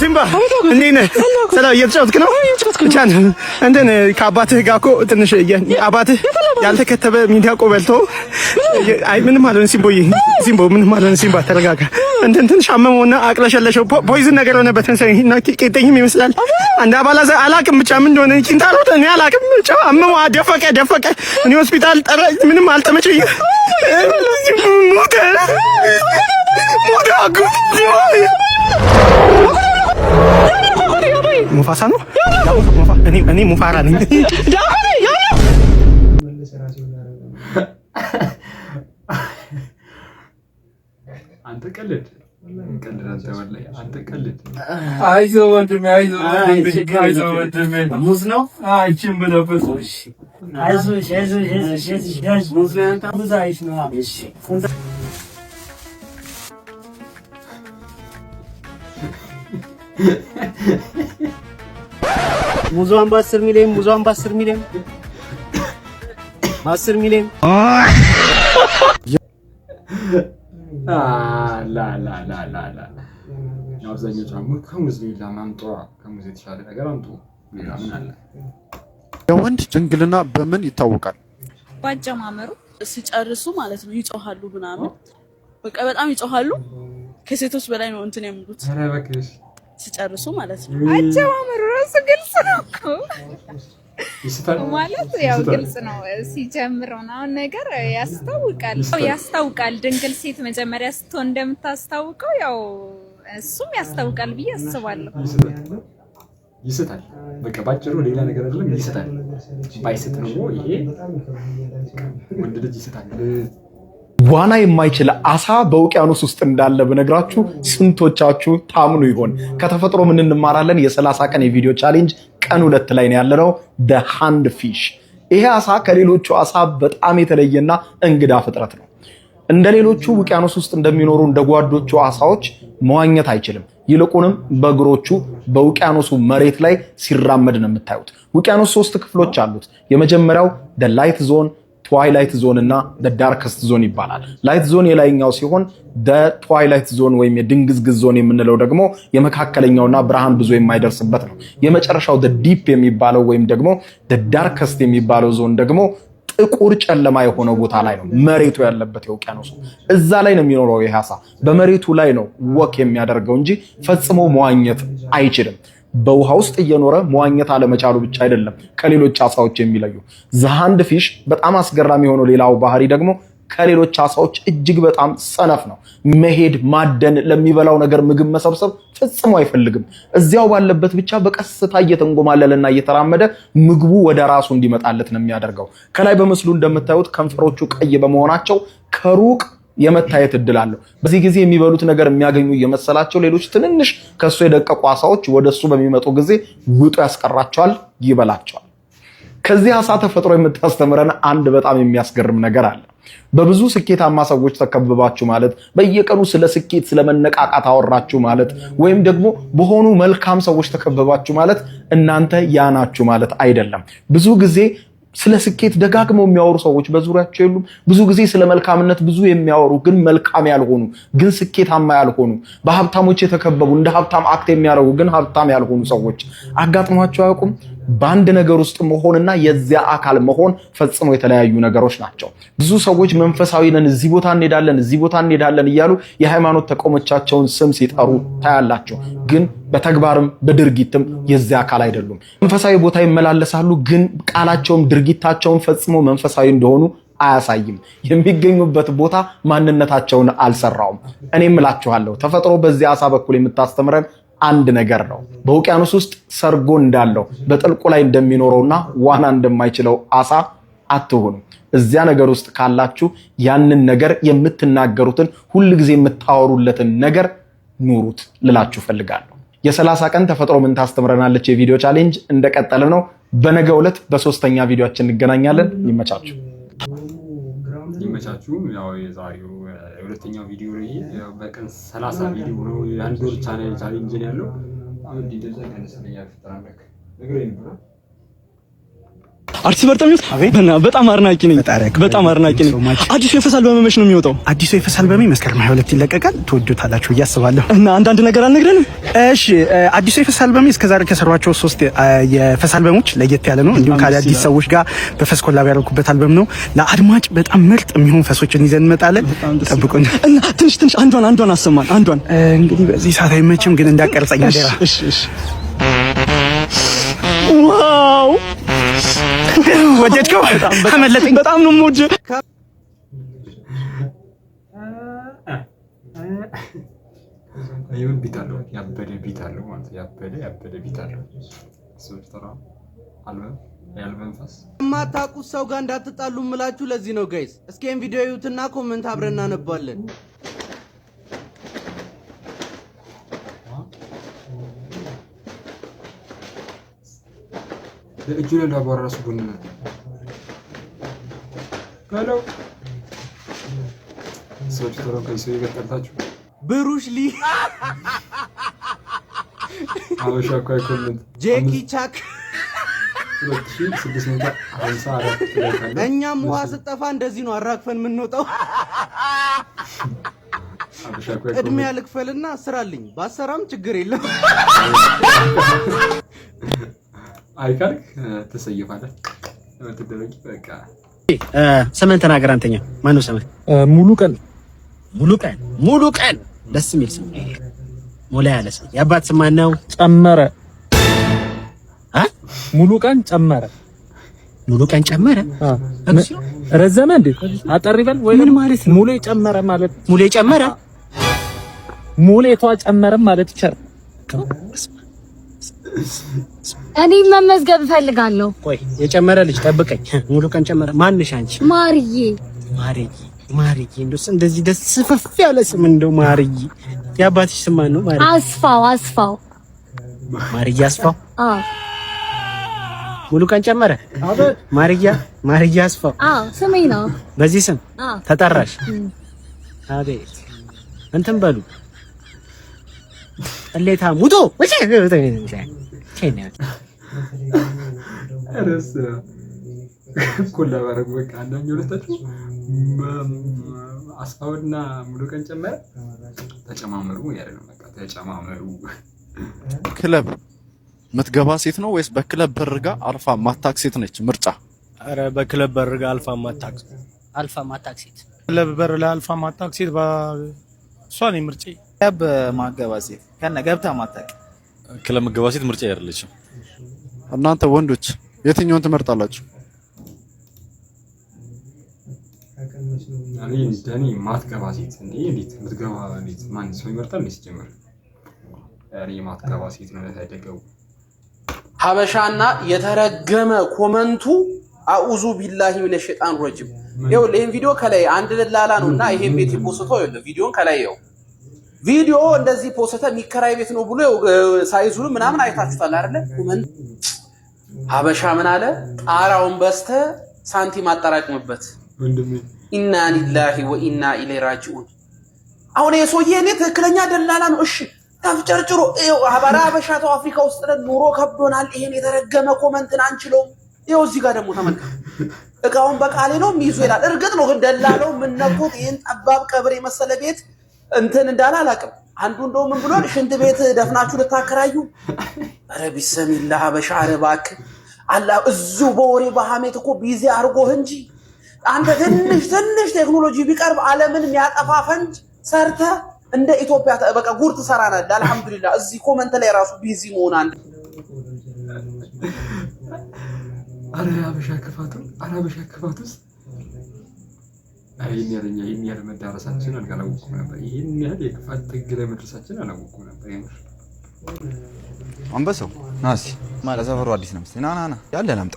ሲምባ እንዴት ነህ? ሰላም እየተጫወትክ ነው? ብቻህን እንትን ከአባትህ ጋር እኮ ትንሽ አባትህ ያልተከተበ ሚዳቆ በልቶ አይ ምንም አልሆነ። ሲምቦ ምንም አልሆነ። ሲምባ ተረጋጋ። እንትን ትንሽ አመመውና አቅለሸለሸው። ፖይዝን ነገር ሆነበት እና ቄጠኝም ይመስላል። አንድ አባላዘ አላቅም ብቻ ምን እንደሆነ ኪንታሮት እኔ አላቅም ብቻ አመመው። ደፈቀ። እኔ ሆስፒታል ጠራ። ምንም አልተመቸኝ። ሞተ ሙፋሳ ነው። እኔ ሙፋራ ነኝ። አንተ ቀልድ አንተ ቀልድ። አይዞህ ወንድሜ፣ አይዞህ ወንድሜ። ሙዝ ነው አይቺን ብለበት። ሙዟን በ10 ሚሊዮን በ10 ሚሊዮን አብዛኞቹ ከሙዝ ሌላ ማምጧ ከሙዝ የተሻለ ነገር አምጡ። ሌላ ምን አለ? የወንድ ድንግልና በምን ይታወቃል? ባጀማመሩ ሲጨርሱ ማለት ነው ይጮሃሉ ምናምን፣ በቃ በጣም ይጮሃሉ። ከሴቶች በላይ ነው እንትን የሚሉት ሲጨርሱ ማለት ነው። አጀማመሩ ራሱ ግልጽ ነው እኮ ማለት ያው ግልጽ ነው። ሲጀምረው ነው ነገር ያስታውቃል። ድንግል ሴት መጀመሪያ ስትሆን እንደምታስታውቀው ያው እሱም ያስታውቃል ብዬ አስባለሁ። ይስታል። በቃ ባጭሩ ሌላ ነገር አይደለም፣ ይስታል። ባይስት ነው ይሄ ወንድ ልጅ ይስታል። ዋና የማይችል አሳ በውቅያኖስ ውስጥ እንዳለ በነግራችሁ ስንቶቻችሁ ታምኑ ይሆን? ከተፈጥሮ ምን እንማራለን? የ30 ቀን የቪዲዮ ቻሌንጅ ቀን 2 ላይ ነው ያለነው። the hand fish ይሄ አሳ ከሌሎቹ አሳ በጣም የተለየና እንግዳ ፍጥረት ነው። እንደሌሎቹ ውቅያኖስ ውስጥ እንደሚኖሩ እንደ ጓዶቹ አሳዎች መዋኘት አይችልም። ይልቁንም በእግሮቹ በውቅያኖሱ መሬት ላይ ሲራመድ ነው የምታዩት። ውቅያኖስ 3 ክፍሎች አሉት። የመጀመሪያው the light zone ትዋይላይት ዞን እና ዳርክስት ዞን ይባላል። ላይት ዞን የላይኛው ሲሆን ትዋይላይት ዞን ወይም የድንግዝግዝ ዞን የምንለው ደግሞ የመካከለኛውና ብርሃን ብዙ የማይደርስበት ነው። የመጨረሻው ዲፕ የሚባለው ወይም ደግሞ ዳርክስት የሚባለው ዞን ደግሞ ጥቁር ጨለማ የሆነው ቦታ ላይ ነው መሬቱ ያለበት የውቅያኖሱ። እዛ ላይ ነው የሚኖረው ይህ አሳ። በመሬቱ ላይ ነው ወክ የሚያደርገው እንጂ ፈጽሞ መዋኘት አይችልም። በውሃ ውስጥ እየኖረ መዋኘት አለመቻሉ ብቻ አይደለም ከሌሎች አሳዎች የሚለዩ። ዘሃንድ ፊሽ በጣም አስገራሚ የሆነው ሌላው ባህሪ ደግሞ ከሌሎች አሳዎች እጅግ በጣም ሰነፍ ነው። መሄድ፣ ማደን፣ ለሚበላው ነገር ምግብ መሰብሰብ ፈጽሞ አይፈልግም። እዚያው ባለበት ብቻ በቀስታ እየተንጎማለለና እየተራመደ ምግቡ ወደ ራሱ እንዲመጣለት ነው የሚያደርገው። ከላይ በምስሉ እንደምታዩት ከንፈሮቹ ቀይ በመሆናቸው ከሩቅ የመታየት እድል አለው። በዚህ ጊዜ የሚበሉት ነገር የሚያገኙ እየመሰላቸው ሌሎች ትንንሽ ከሱ የደቀቁ አሳዎች ወደሱ በሚመጡ ጊዜ ውጡ ያስቀራቸዋል፣ ይበላቸዋል። ከዚህ አሳ ተፈጥሮ የምታስተምረን አንድ በጣም የሚያስገርም ነገር አለ። በብዙ ስኬታማ ሰዎች ተከብባችሁ ማለት፣ በየቀኑ ስለ ስኬት ስለ መነቃቃት አወራችሁ ማለት፣ ወይም ደግሞ በሆኑ መልካም ሰዎች ተከብባችሁ ማለት እናንተ ያናችሁ ማለት አይደለም። ብዙ ጊዜ ስለ ስኬት ደጋግመው የሚያወሩ ሰዎች በዙሪያቸው የሉም? ብዙ ጊዜ ስለ መልካምነት ብዙ የሚያወሩ ግን መልካም ያልሆኑ ግን ስኬታማ ያልሆኑ፣ በሀብታሞች የተከበቡ እንደ ሀብታም አክት የሚያደርጉ ግን ሀብታም ያልሆኑ ሰዎች አጋጥሟቸው አያውቁም? በአንድ ነገር ውስጥ መሆንና የዚያ አካል መሆን ፈጽሞ የተለያዩ ነገሮች ናቸው። ብዙ ሰዎች መንፈሳዊ ነን፣ እዚህ ቦታ እንሄዳለን እያሉ የሃይማኖት ተቋሞቻቸውን ስም ሲጠሩ ታያላቸው። ግን በተግባርም በድርጊትም የዚያ አካል አይደሉም። መንፈሳዊ ቦታ ይመላለሳሉ፣ ግን ቃላቸውም ድርጊታቸውን ፈጽሞ መንፈሳዊ እንደሆኑ አያሳይም። የሚገኙበት ቦታ ማንነታቸውን አልሰራውም። እኔም እላችኋለሁ ተፈጥሮ በዚህ አሳ በኩል የምታስተምረን አንድ ነገር ነው። በውቅያኖስ ውስጥ ሰርጎ እንዳለው በጥልቁ ላይ እንደሚኖረውና ዋና እንደማይችለው አሳ አትሁኑ። እዚያ ነገር ውስጥ ካላችሁ ያንን ነገር የምትናገሩትን ሁሉ ጊዜ የምታወሩለትን ነገር ኑሩት ልላችሁ ፈልጋለሁ። የ30 ቀን ተፈጥሮ ምን ታስተምረናለች የቪዲዮ ቻሌንጅ እንደቀጠለ ነው። በነገው ዕለት በሶስተኛ ቪዲዮአችን እንገናኛለን። ይመቻችሁ። ያው የዛሬው የሁለተኛው ቪዲዮ ነው። ያው በቀን 30 ቪዲዮ ነው የአንድ ወር ቻሌንጅ ነው ያለው። አሁን ዲቴል ላይ ከነሰለኛ ፍጥራለክ ነገር ይኖራል። አርቲስት በርጠሚዮስ በጣም አድናቂ ነኝ። በጣም አድናቂ ነኝ። አዲሱ የፈስ አልበም መች ነው የሚወጣው? አዲሱ የፈስ አልበም መስከረም 22 ይለቀቃል። ትወዱታላችሁ ብዬ አስባለሁ። እና አንዳንድ ነገር አልነግረንም? እሺ አዲሱ የፈስ አልበም እስከዛሬ ከሰሯቸው 3 የፈስ አልበሞች ለየት ያለ ነው። እንዲሁም ከአዳዲስ ሰዎች ጋር በፈስ ኮላብ ያደረኩበት አልበም ነው። ለአድማጭ በጣም ምርጥ የሚሆን ፈሶችን ይዘን እንመጣለን። ጠብቁን። እና ትንሽ አንዷን አሰማን። አንዷን እንግዲህ በዚህ ሰዓት አይመችም፣ ግን እንዳቀርጸኝ አደራ። እሺ ዋው ወደድከው? አመለጠኝ። በጣም ነው የምወደው። ይሁን ቢት አለው፣ ያበደ ቢት አለው ማለት ያበደ ቢት አለው። ሰዎች ተራ አልበም ያልበንፈስ የማታውቁት ሰው ጋር እንዳትጣሉ እምላችሁ ለዚህ ነው ጋይስ። እስኪ ይሄን ቪዲዮ እዩትና ኮሜንት አብረን እናነባለን። እጁ ላይ አቧራ ራሱ ጎን ነው ሄሎ ሰዎች ተራ ከሰው ይገጣጣችሁ ብሩሽ ሊ አበሻ እኮ ኮሜንት ጄኪ ቻክ 2654 እኛም ውሃ ስጠፋ እንደዚህ ነው አራግፈን የምንወጣው። እድሜ ያልክፈልና ስራልኝ ባሰራም ችግር የለም። አይካልክ ተሰይፋለህ ተደረቂ በቃ ስምን ተናገር። አንተኛ ማነው ስምህ? ሙሉ ቀን ደስ የሚል ስም ሞላ ያለ ስም። የአባት ስም ማን ነው? ጨመረ ሙሉ ቀን ጨመረ። ረዘመ እንዴ? አጠር ይበል ወይ? ምን ማለት ነው? ሙሉ ጨመረ ማለት ሙሌቷ ጨመረ ማለት ይቻላል። እኔ መመዝገብ እፈልጋለሁ። ቆይ የጨመረ ልጅ ጠብቀኝ። ሙሉ ቀን ጨመረ። ማንሽ አንቺ? ማርዬ እንደዚህ ደስ ስፍፍ ያለ ስም እንደው ማርዬ። የአባትሽ ስም ማን ነው? አስፋው ማርዬ አስፋው። አዎ ሙሉ ቀን ጨመረ። ማርዬ አስፋው። አዎ ስሜ ነው። በዚህ ስም ተጠራሽ? አቤት እንትን በሉ እሌታ ሙቶ ኮላባረግ በቃ አንዳኛው ሁለታችሁ አስፋውና ሙሉ ቀን ጨመረ ተጨማመሩ ያለ ነው። በቃ ተጨማመሩ። ክለብ ምትገባ ሴት ነው ወይስ በክለብ በርጋ አልፋ ማታክ ሴት ነች ምርጫ? አረ በክለብ በርጋ አልፋ ማታክ ሴት። ክለብ በር ለአልፋ ማታክ ሴት እሷ ነው ምርጫ። ክለብ ማገባ ሴት ከነ ገብታ ማታክ። ክለብ ማገባ ሴት ምርጫ አይደለችም። እናንተ ወንዶች የትኛውን ትመርጣላችሁ? እኔ ማትገባ ሴት እንዴት ምትገባ እንዴት ማን ሰው ይመርጣል? እንዴት ጀመረ? እኔ ማትገባ ሴት ነው ያደገው። ሀበሻና የተረገመ ኮመንቱ አኡዙ ቢላሂ ሚነ ሸይጣን ረጂም። ይኸው ይሄን ቪዲዮ ከላይ አንድ ደላላ ነውና ይሄን ቤት ይፖስተው ይኸው ቪዲዮን ከላይ ይኸው ቪዲዮ እንደዚህ ፖስተ የሚከራይ ቤት ነው ብሎ ሳይዙን ምናምን አይታችሁታል አይደለ? ኮመንት ሀበሻ ምን አለ? ጣራውን በስተ ሳንቲም አጠራቅምበት። ወንድሜ ኢና ሊላሂ ወኢና ኢለይሂ ራጂኡን። አሁን የሰውዬ እኔ ትክክለኛ ደላላ ነው። እሺ ተፍጨርጭሮ ሀበሻ ተው አፍሪካ ውስጥ ኑሮ ከብዶናል። ይሄን የተረገመ ኮመንትን አንችለውም። ይኸው እዚህ ጋር ደግሞ ተመልከቱ። እቃውን በቃሌ ነው የሚይዙ ይላል። እርግጥ ነው ግን ደላለው ምን ነክቶት ይሄን ጠባብ ቀብር የመሰለ ቤት እንትን እንዳለ አላውቅም። አንዱ እንደው ምን ብሏል? ሽንት ቤት ደፍናችሁ ልታከራዩ። ኧረ ቢስሚላህ ሀበሻ አረባክ አላ እዙ በወሬ በሐሜት እኮ ቢዚ አርጎህ እንጂ አንተ ትንሽ ቴክኖሎጂ ቢቀርብ ዓለምን የሚያጠፋ ፈንጅ ሰርተ እንደ ኢትዮጵያ በቃ ጉር ትሰራናለህ። አልሐምዱሊላህ እዚህ ኮመንት ላይ ራሱ ቢዚ መሆን አንድ አረ ሀበሻ ክፋቱስ ይሄን ያህል መዳረሳችን አላወኩም ነበር። ይሄን ያህል የክፋት ጥግ ላይ መድረሳችን አላወኩም ነበር። የምር አንበሳው ናሲ ማለት ሰፈሩ አዲስ ነው መሰለኝ። ና ያለን አምጣ።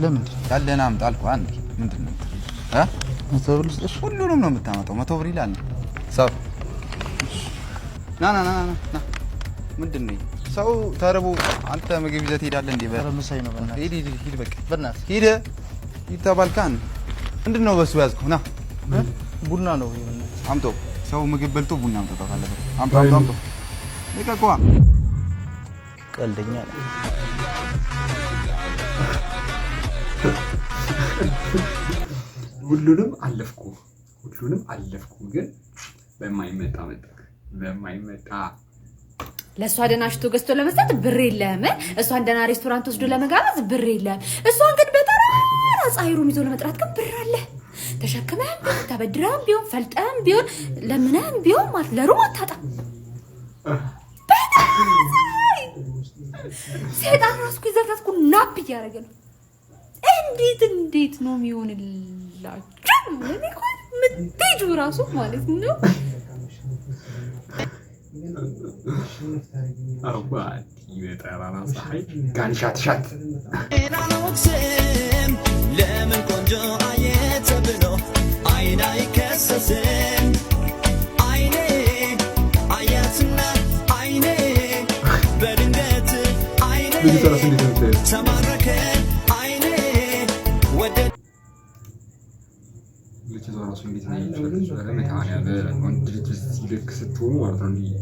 ለምን ያለን አምጣ አልኩህ። አንዴ ምንድነው መተብር ልስጥሽ? ሁሉንም ነው የምታመጣው። መተብር ይላል ሰብ ና ምንድነው ሰው ተርቦ አንተ ምግብ ይዘህ ትሄዳለህ እንዴ? በረምሳይ ነው በእናትህ ሂድ በቃ በእናትህ ሂድ ይተባልካን ምንድነው በሱ ያዝከው? ና ቡና ነው አምጦ ሰው ምግብ በልቶ ቡና አምጥቶ ካለበት አምጦ ልቀቀዋ። ቀልደኛ ሁሉንም አለፍኩ ግን በማይመጣ ለእሷ ደህና ሽቶ ገዝቶ ለመስጠት ብር የለም። እሷን ደህና ሬስቶራንት ወስዶ ለመጋበዝ ብር የለም። እሷን ግን በጠራራ ፀሐይ ሩም ይዞ ለመጥራት ግን ብር አለ። ተሸክመህም ቢሆን ተበድረህም ቢሆን ፈልጠህም ቢሆን ለምነህም ቢሆን ማለት ለሩም አታጣም። ሰይጣን ራሱ ይዘጋትኩ ናፕ እያደረገ ነው። እንዴት ነው የሚሆንላችሁ? እኔ እኮ ምትሄዱ ራሱ ማለት ነው አባቲ በጠራራ ፀሐይ ጋንሻትሻት ለምን ቆንጆ አየት ብሎ አይን አይከሰስም አይኔ አያትና አይኔ በድንገት አይኔ ተማረከ አይኔ ወደ ልጅ ራሱ እንዴት ነው የሚችለው? መታወቂያ ወንድ ልጅ ሲልክ ስትሆኑ ማለት ነው እንዲህ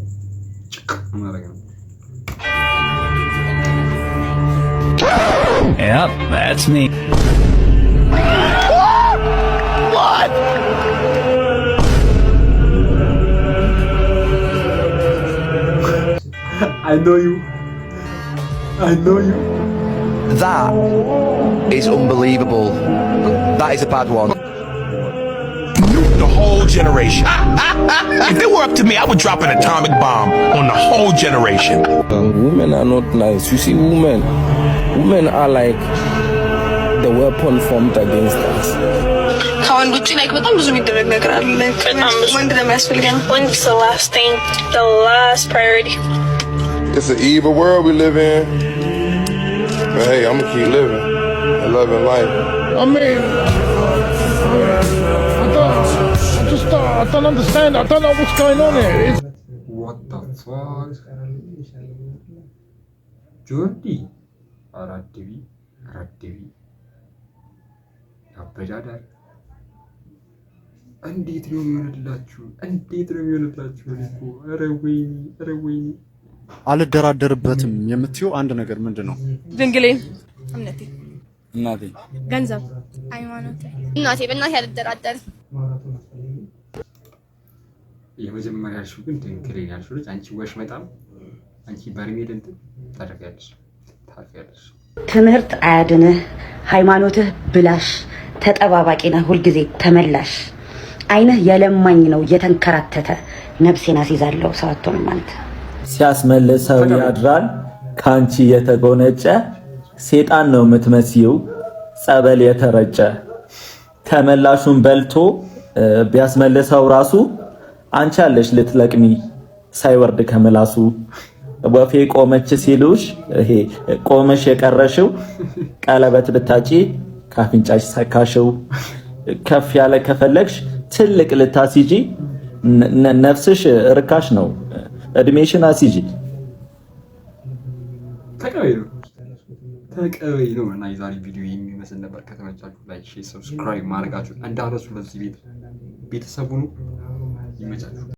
ጭቅ ማድረግ ነው። Yep, that's me. What? I know you. That is unbelievable. That is a bad one. The whole generation. If it were up to me, I would drop an atomic bomb on the whole generation. Women are not nice. You see, women are like the weapon formed against us. ከወንድ ውጭ ላይ በጣም ብዙ የሚደረግ ነገር አለ። ወንድ ለሚያስፈልገን ወንድ is the last thing, the last priority. It's an evil world we live in. But hey, I'm gonna keep living and loving life. I mean, I don't understand. I don't know what's going on here. What the fuck? Jordi. Aradivi. አበዳዳር እንዴት ነው የሚሆንላችሁ? እኮ ኧረ ወይኔ አልደራደርበትም የምትዩ አንድ ነገር ምንድነው? ድንግሌን፣ እምነቴ፣ እናቴ፣ ገንዘብ፣ ሃይማኖቴ። እናቴ በእናቴ አልደራደርም። የመጀመሪያ ያልሽው ግን ድንግሌን ያልሽው ልጅ አንቺ ወሽመጣም፣ አንቺ በርሜል እንትን ታደርጊያለሽ። ትምህርት አያድንህ፣ ሃይማኖትህ ብላሽ፣ ተጠባባቂ ነህ ሁልጊዜ ተመላሽ። አይንህ የለማኝ ነው የተንከራተተ፣ ነፍሴን አስይዛለሁ ሰው አትሆንም አንተ። ሲያስመልሰው ያድራል ካንቺ የተጎነጨ፣ ሴጣን ነው የምትመስዪው ጸበል የተረጨ። ተመላሹን በልቶ ቢያስመልሰው ራሱ አንቺ አለሽ ልትለቅሚ ሳይወርድ ከመላሱ። ወፌ ቆመች ሲሉሽ ይሄ ቆመሽ የቀረሽው፣ ቀለበት ብታጪ ካፍንጫሽ ሰካሽው። ከፍ ያለ ከፈለግሽ ትልቅ ልታሲጂ፣ ነፍስሽ ርካሽ ነው እድሜሽን አሲጂ። ተቀበይ ነው እና የዛሬ ቪዲዮ የሚመስል ነበር። ከተመቻችሁ ላይክ፣ ሼር፣ ሰብስክራይብ ማድረጋችሁ እንዳትረሱ። ለዚህ ቤተሰቡ ነው። ይመቻችሁ።